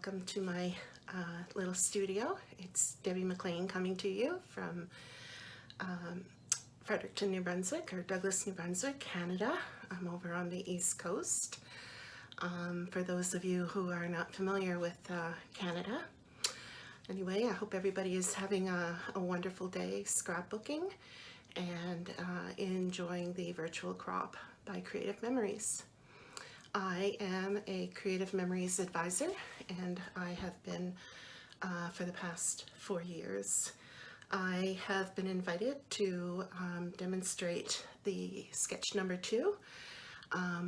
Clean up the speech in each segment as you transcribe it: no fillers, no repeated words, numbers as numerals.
welcome to my little studio. It's Debbie McLean coming to you from Fredericton, New Brunswick, or Douglas, New Brunswick, Canada. I'm over on the East Coast. For those of you who are not familiar with Canada. Anyway, I hope everybody is having a wonderful day scrapbooking and enjoying the virtual crop by Creative Memories. I am a Creative Memories advisor, and I have been for the past 4 years. I have been invited to demonstrate the sketch number 2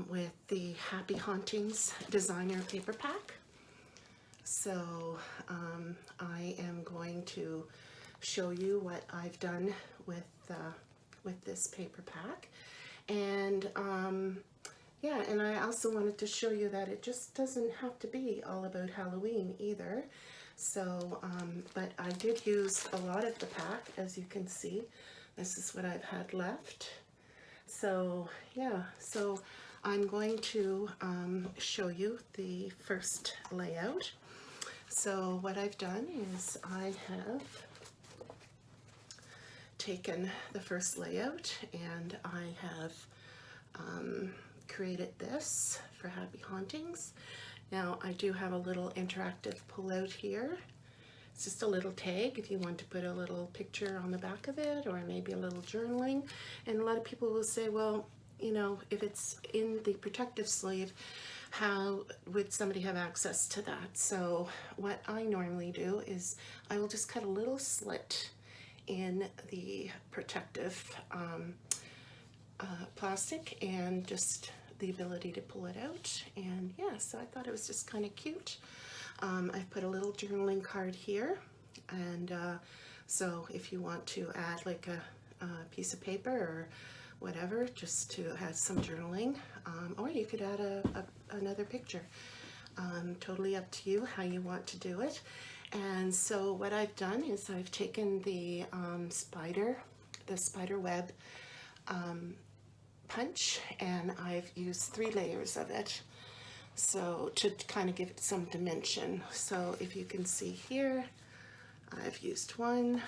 with the Happy Hauntings designer paper pack. So I am going to show you what I've done with this paper pack, and yeah, and I also wanted to show you that it just doesn't have to be all about Halloween either. So, but I did use a lot of the pack, as you can see. This is what I've had left. So, yeah, so I'm going to show you the first layout. So what I've done is I have taken the first layout and I have created this for Happy Hauntings. Now I do have a little interactive pullout here. It's just a little tag if you want to put a little picture on the back of it, or maybe a little journaling. And a lot of people will say, well, you know, if it's in the protective sleeve, how would somebody have access to that? So what I normally do is I will just cut a little slit in the protective plastic, and just the ability to pull it out. And yeah, so I thought it was just kind of cute. I've put a little journaling card here, and so if you want to add like a piece of paper or whatever, just to add some journaling, or you could add another picture. Totally up to you how you want to do it. And so what I've done is I've taken the spider web punch, and I've used 3 layers of it, so to kind of give it some dimension. So if you can see here, I've used 1,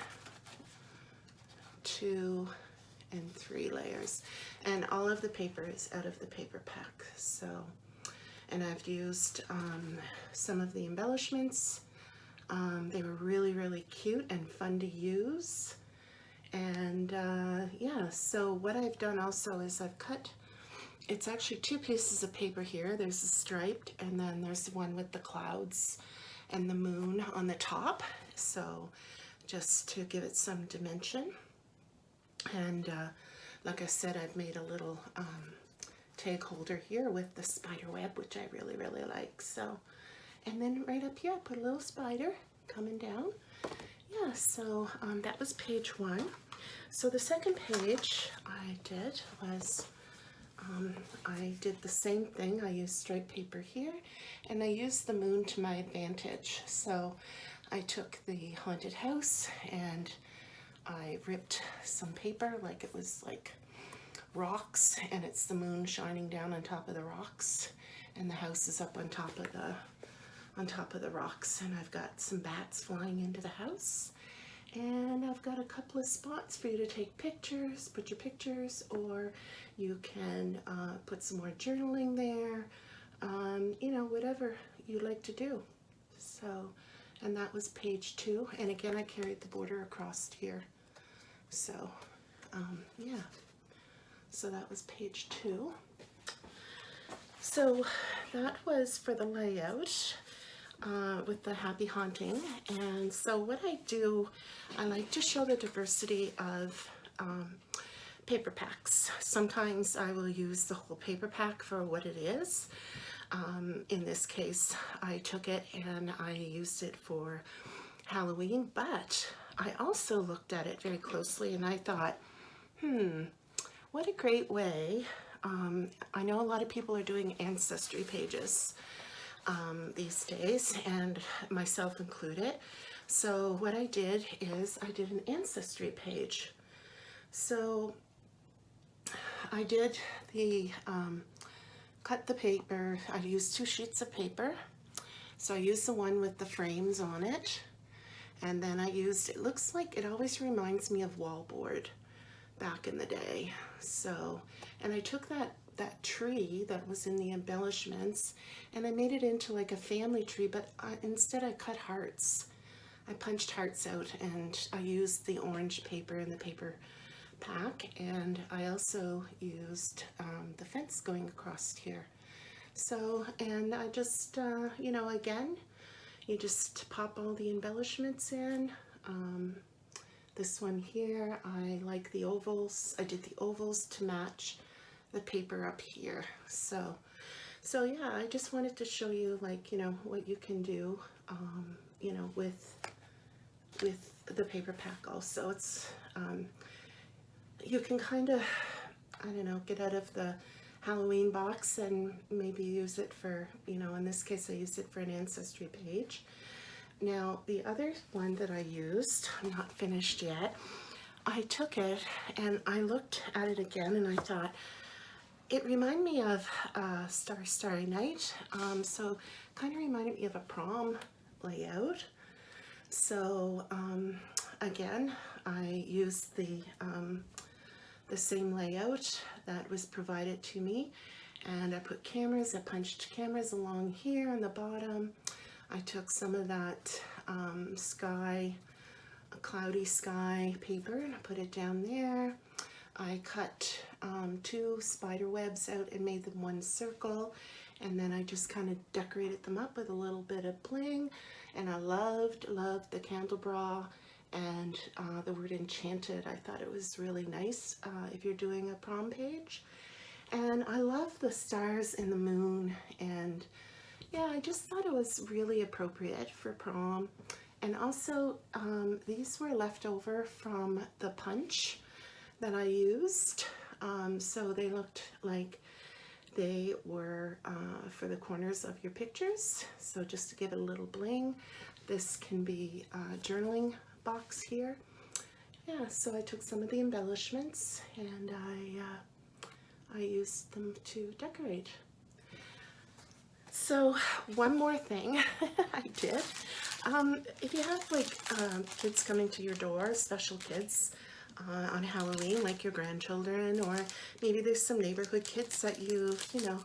2, and 3 layers, and all of the paper is out of the paper pack. So, and I've used some of the embellishments. They were really cute and fun to use. And yeah, so what I've done also is I've cut, it's actually 2 pieces of paper here. There's a striped, and then there's one with the clouds and the moon on the top. So just to give it some dimension. And like I said, I've made a little tag holder here with the spider web, which I really like. So, and then right up here I put a little spider coming down. Yeah, so that was page 1. So the second page I did was I did the same thing. I used striped paper here, and I used the moon to my advantage. So I took the haunted house and I ripped some paper like it was like rocks, and it's the moon shining down on top of the rocks, and the house is up on top of the rocks, and I've got some bats flying into the house, and I've got a couple of spots for you to take pictures, put your pictures, or you can put some more journaling there, you know, whatever you like to do. So, and that was page 2, and again I carried the border across here. So yeah, so that was page 2. So that was for the layout with the Happy Haunting. And so what I do, I like to show the diversity of paper packs. Sometimes I will use the whole paper pack for what it is. In this case, I took it and I used it for Halloween, but I also looked at it very closely and I thought, what a great way. I know a lot of people are doing ancestry pages these days, and myself included. So what I did is I did an ancestry page. So I did the cut the paper. I used 2 sheets of paper, So I used the one with the frames on it, and then I used, it looks like, it always reminds me of wallboard back in the day. So, and I took that tree that was in the embellishments and I made it into like a family tree, but instead I cut hearts. I punched hearts out, and I used the orange paper in the paper pack, and I also used the fence going across here. So, and I just, you know, again, you just pop all the embellishments in. This one here, I like the ovals. I did the ovals to match the paper up here. So yeah, I just wanted to show you, like, you know, what you can do, you know, with the paper pack also. It's, you can kind of, I don't know, get out of the Halloween box and maybe use it for, you know, in this case I used it for an ancestry page. Now the other one that I used, I'm not finished yet, I took it and I looked at it again and I thought, it reminded me of Starry Night, so kind of reminded me of a prom layout. So again, I used the same layout that was provided to me, and I put cameras, I punched cameras along here on the bottom. I took some of that cloudy sky paper and I put it down there. I cut 2 spider webs out and made them one circle, and then I just kind of decorated them up with a little bit of bling, and I loved the candelabra and the word enchanted. I thought it was really nice if you're doing a prom page. And I love the stars and the moon, and yeah, I just thought it was really appropriate for prom. And also these were left over from the punch that I used, so they looked like they were for the corners of your pictures. So just to give it a little bling, this can be a journaling box here. Yeah, so I took some of the embellishments and I used them to decorate. So one more thing I did, if you have like kids coming to your door, special kids on Halloween, like your grandchildren, or maybe there's some neighborhood kids that you know,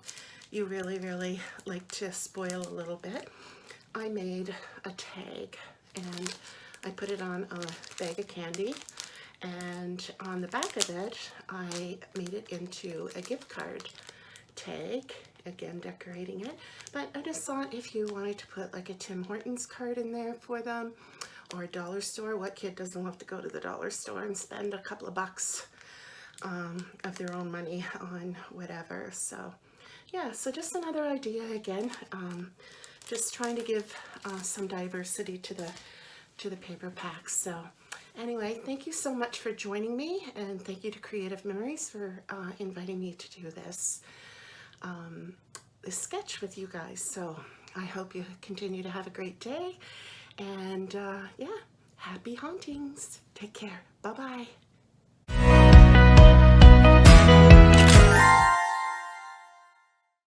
you really like to spoil a little bit, I made a tag and I put it on a bag of candy, and on the back of it I made it into a gift card tag, again decorating it. But I just thought if you wanted to put like a Tim Hortons card in there for them, or a dollar store, what kid doesn't love to go to the dollar store and spend a couple of bucks of their own money on whatever. So yeah, so just another idea again, just trying to give some diversity to the paper packs. So anyway, thank you so much for joining me, and thank you to Creative Memories for inviting me to do this sketch with you guys. So I hope you continue to have a great day, and yeah, happy hauntings. Take care. Bye-bye.